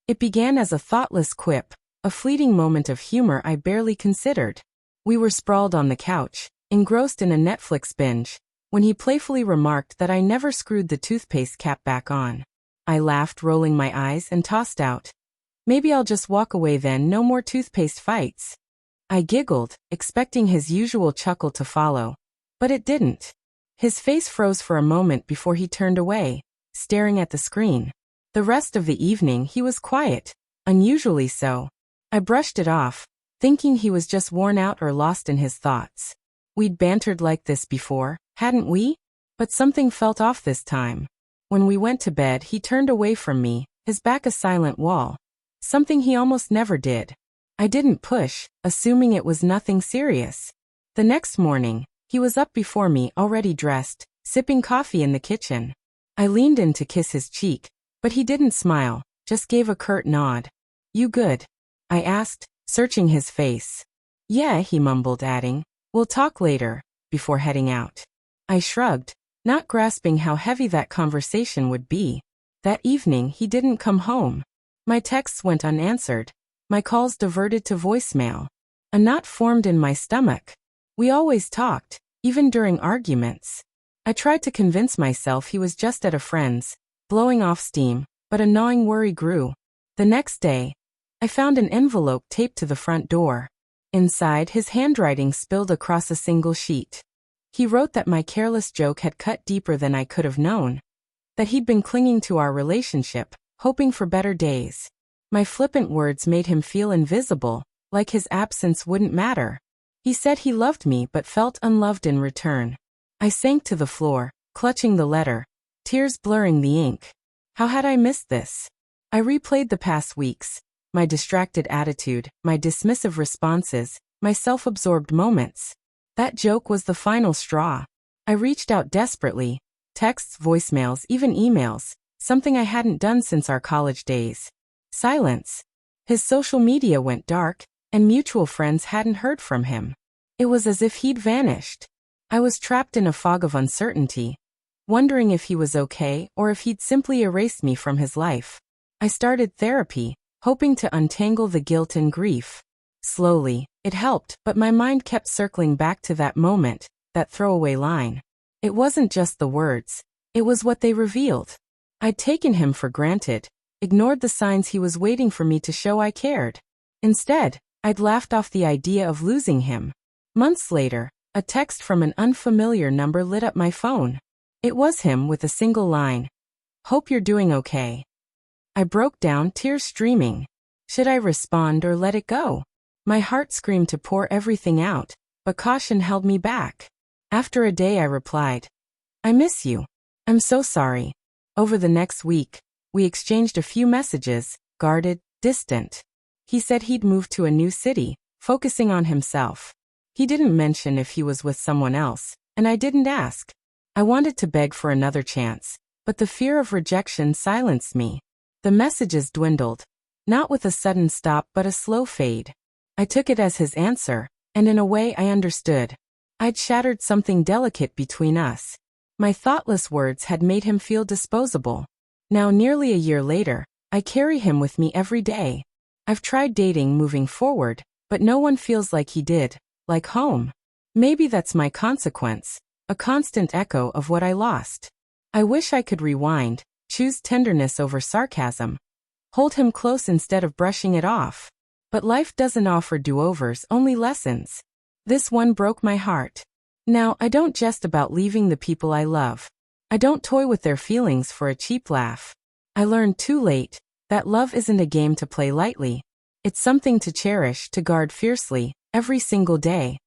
It began as a thoughtless quip, a fleeting moment of humor I barely considered. We were sprawled on the couch, engrossed in a Netflix binge, when he playfully remarked that I never screwed the toothpaste cap back on. I laughed, rolling my eyes, and tossed out, "Maybe I'll just walk away then, no more toothpaste fights." I giggled, expecting his usual chuckle to follow. But it didn't. His face froze for a moment before he turned away, staring at the screen. The rest of the evening he was quiet, unusually so. I brushed it off, thinking he was just worn out or lost in his thoughts. We'd bantered like this before, hadn't we? But something felt off this time. When we went to bed, he turned away from me, his back a silent wall. Something he almost never did. I didn't push, assuming it was nothing serious. The next morning, he was up before me, already dressed, sipping coffee in the kitchen. I leaned in to kiss his cheek, but he didn't smile, just gave a curt nod. "You good?" I asked, searching his face. "Yeah," he mumbled, adding, "We'll talk later," before heading out. I shrugged, not grasping how heavy that conversation would be. That evening he didn't come home. My texts went unanswered. My calls diverted to voicemail. A knot formed in my stomach. We always talked, even during arguments. I tried to convince myself he was just at a friend's, blowing off steam, but a gnawing worry grew. The next day, I found an envelope taped to the front door. Inside, his handwriting spilled across a single sheet. He wrote that my careless joke had cut deeper than I could have known. That he'd been clinging to our relationship, hoping for better days. My flippant words made him feel invisible, like his absence wouldn't matter. He said he loved me but felt unloved in return. I sank to the floor, clutching the letter, tears blurring the ink. How had I missed this? I replayed the past weeks, my distracted attitude, my dismissive responses, my self-absorbed moments. That joke was the final straw. I reached out desperately, texts, voicemails, even emails, something I hadn't done since our college days. Silence. His social media went dark, and mutual friends hadn't heard from him. It was as if he'd vanished. I was trapped in a fog of uncertainty, wondering if he was okay or if he'd simply erased me from his life. I started therapy, hoping to untangle the guilt and grief. Slowly, it helped, but my mind kept circling back to that moment, that throwaway line. It wasn't just the words, it was what they revealed. I'd taken him for granted, ignored the signs he was waiting for me to show I cared. Instead, I'd laughed off the idea of losing him. Months later, a text from an unfamiliar number lit up my phone. It was him with a single line. "Hope you're doing okay." I broke down, tears streaming. Should I respond or let it go? My heart screamed to pour everything out, but caution held me back. After a day I replied, "I miss you. I'm so sorry." Over the next week, we exchanged a few messages, guarded, distant. He said he'd moved to a new city, focusing on himself. He didn't mention if he was with someone else, and I didn't ask. I wanted to beg for another chance, but the fear of rejection silenced me. The messages dwindled, not with a sudden stop but a slow fade. I took it as his answer, and in a way I understood. I'd shattered something delicate between us. My thoughtless words had made him feel disposable. Now, nearly a year later, I carry him with me every day. I've tried dating moving forward, but no one feels like he did, like home. Maybe that's my consequence, a constant echo of what I lost. I wish I could rewind, choose tenderness over sarcasm, hold him close instead of brushing it off. But life doesn't offer do-overs, only lessons. This one broke my heart. Now, I don't jest about leaving the people I love. I don't toy with their feelings for a cheap laugh. I learned too late that love isn't a game to play lightly. It's something to cherish, to guard fiercely, every single day.